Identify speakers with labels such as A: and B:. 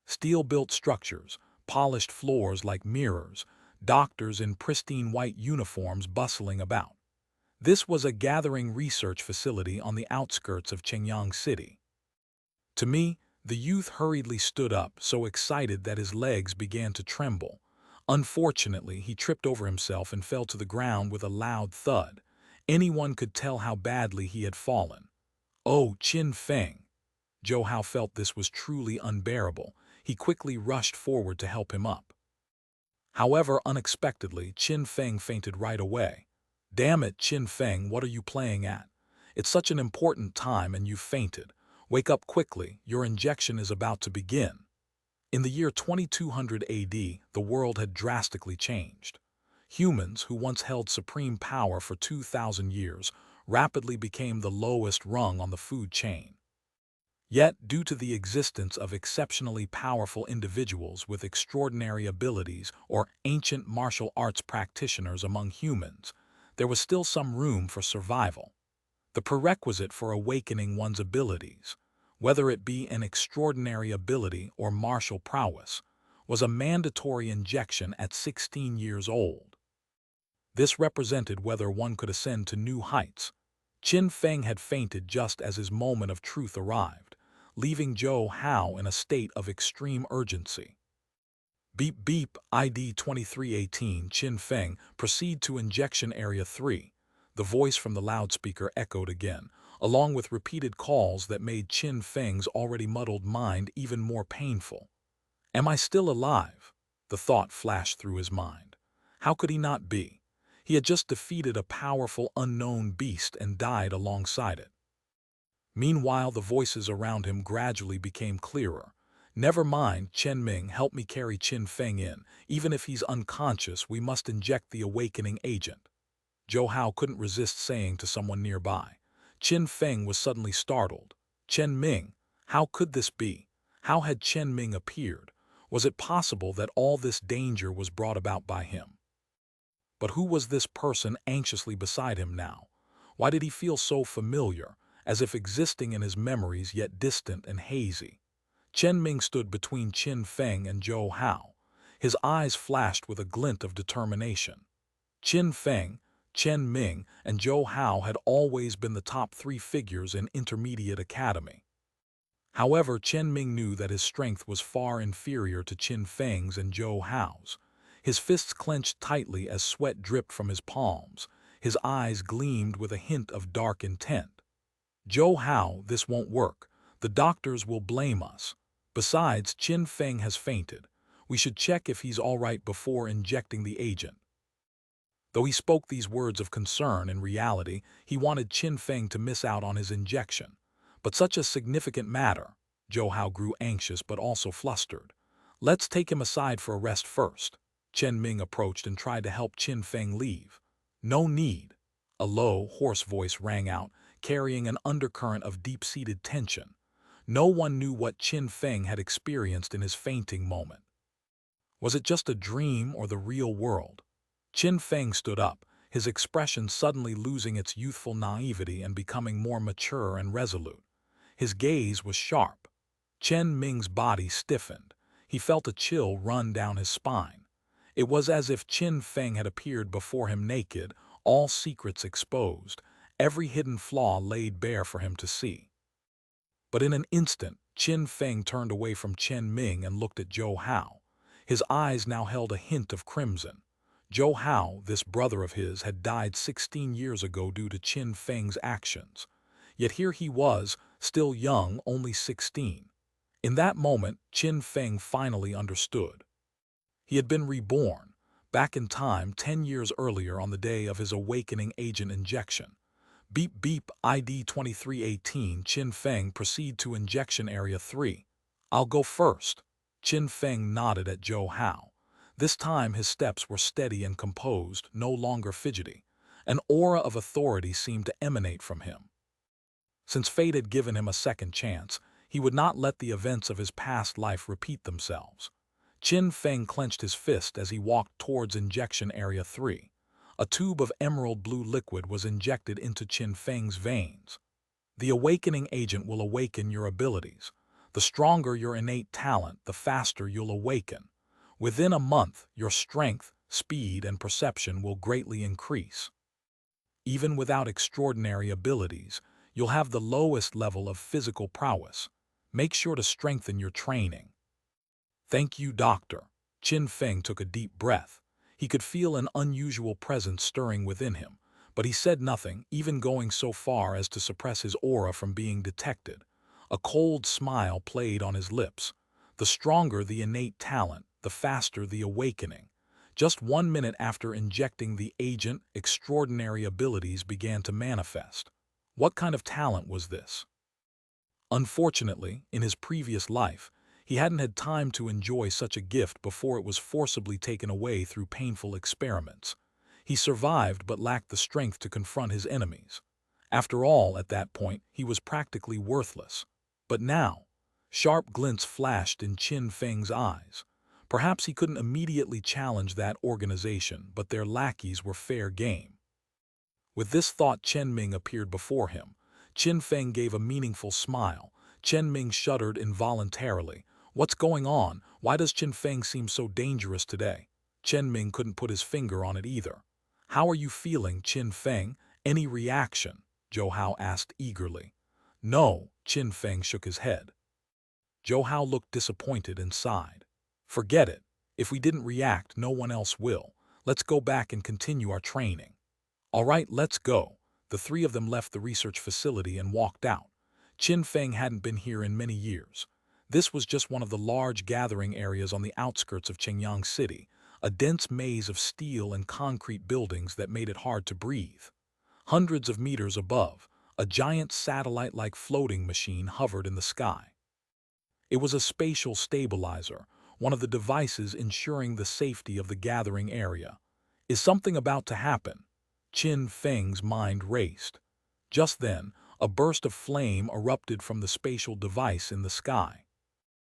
A: Steel-built structures, polished floors like mirrors, doctors in pristine white uniforms bustling about. This was a gathering research facility on the outskirts of Chengyang City. To me, the youth hurriedly stood up, so excited that his legs began to tremble. Unfortunately, he tripped over himself and fell to the ground with a loud thud. Anyone could tell how badly he had fallen. Oh, Qin Feng! Zhou Hao felt this was truly unbearable. He quickly rushed forward to help him up. However, unexpectedly, Qin Feng fainted right away. "Damn it, Qin Feng, what are you playing at? It's such an important time and you've fainted. Wake up quickly, your injection is about to begin." In the year 2200 AD, the world had drastically changed. Humans, who once held supreme power for 2,000 years, rapidly became the lowest rung on the food chain. Yet, due to the existence of exceptionally powerful individuals with extraordinary abilities or ancient martial arts practitioners among humans, there was still some room for survival. The prerequisite for awakening one's abilities, whether it be an extraordinary ability or martial prowess, was a mandatory injection at 16 years old. This represented whether one could ascend to new heights. Qin Feng had fainted just as his moment of truth arrived, leaving Zhou Hao in a state of extreme urgency. "Beep beep, ID 2318, Qin Feng, proceed to injection area 3. The voice from the loudspeaker echoed again, along with repeated calls that made Qin Feng's already muddled mind even more painful. Am I still alive? The thought flashed through his mind. How could he not be? He had just defeated a powerful unknown beast and died alongside it. Meanwhile, the voices around him gradually became clearer. "Never mind, Chen Ming, help me carry Qin Feng in. Even if he's unconscious, we must inject the awakening agent." Zhou Hao couldn't resist saying to someone nearby. Qin Feng was suddenly startled. "Chen Ming, how could this be? How had Chen Ming appeared? Was it possible that all this danger was brought about by him? But who was this person anxiously beside him now? Why did he feel so familiar, as if existing in his memories yet distant and hazy? Chen Ming stood between Qin Feng and Zhou Hao. His eyes flashed with a glint of determination. Qin Feng, Chen Ming, and Zhou Hao had always been the top 3 figures in intermediate academy. However, Chen Ming knew that his strength was far inferior to Qin Feng's and Zhou Hao's. His fists clenched tightly as sweat dripped from his palms. His eyes gleamed with a hint of dark intent. "Zhou Hao, this won't work. The doctors will blame us. Besides, Qin Feng has fainted. We should check if he's all right before injecting the agent." Though he spoke these words of concern, in reality, he wanted Qin Feng to miss out on his injection. But such a significant matter. Zhou Hao grew anxious but also flustered. "Let's take him aside for a rest first." Chen Ming approached and tried to help Qin Feng leave. "No need." A low, hoarse voice rang out, carrying an undercurrent of deep-seated tension. No one knew what Qin Feng had experienced in his fainting moment. Was it just a dream or the real world? Qin Feng stood up, his expression suddenly losing its youthful naivety and becoming more mature and resolute. His gaze was sharp. Chen Ming's body stiffened. He felt a chill run down his spine. It was as if Qin Feng had appeared before him naked, all secrets exposed, every hidden flaw laid bare for him to see. But in an instant, Qin Feng turned away from Chen Ming and looked at Zhou Hao. His eyes now held a hint of crimson. Zhou Hao, this brother of his, had died 16 years ago due to Qin Feng's actions. Yet here he was, still young, only 16. In that moment, Qin Feng finally understood. He had been reborn, back in time 10 years earlier on the day of his awakening agent injection. "Beep beep, ID 2318, Qin Feng, proceed to injection area 3. I'll go first." Qin Feng nodded at Zhou Hao. This time his steps were steady and composed, no longer fidgety. An aura of authority seemed to emanate from him. Since fate had given him a second chance, he would not let the events of his past life repeat themselves. Qin Feng clenched his fist as he walked towards injection area 3. A tube of emerald blue liquid was injected into Qin Feng's veins. "The awakening agent will awaken your abilities. The stronger your innate talent, the faster you'll awaken. Within a month, your strength, speed, and perception will greatly increase. Even without extraordinary abilities, you'll have the lowest level of physical prowess. Make sure to strengthen your training. Thank you, Doctor. Qin Feng took a deep breath. He could feel an unusual presence stirring within him, but he said nothing, even going so far as to suppress his aura from being detected. A cold smile played on his lips. The stronger the innate talent, the faster the awakening. Just 1 minute after injecting the agent, extraordinary abilities began to manifest. What kind of talent was this? Unfortunately, in his previous life, he hadn't had time to enjoy such a gift before it was forcibly taken away through painful experiments. He survived but lacked the strength to confront his enemies. After all, at that point, he was practically worthless. But now, sharp glints flashed in Qin Feng's eyes. Perhaps he couldn't immediately challenge that organization, but their lackeys were fair game. With this thought, Chen Ming appeared before him. Qin Feng gave a meaningful smile. Chen Ming shuddered involuntarily. What's going on? Why does Qin Feng seem so dangerous today? Chen Ming couldn't put his finger on it either. How are you feeling, Qin Feng? Any reaction? Zhou Hao asked eagerly. No, Qin Feng shook his head. Zhou Hao looked disappointed and sighed. Forget it. If we didn't react, no one else will. Let's go back and continue our training. All right, let's go. The three of them left the research facility and walked out. Qin Feng hadn't been here in many years. This was just one of the large gathering areas on the outskirts of Qingyang City, a dense maze of steel and concrete buildings that made it hard to breathe. Hundreds of meters above, a giant satellite-like floating machine hovered in the sky. It was a spatial stabilizer, one of the devices ensuring the safety of the gathering area. Is something about to happen? Qin Feng's mind raced. Just then, a burst of flame erupted from the spatial device in the sky.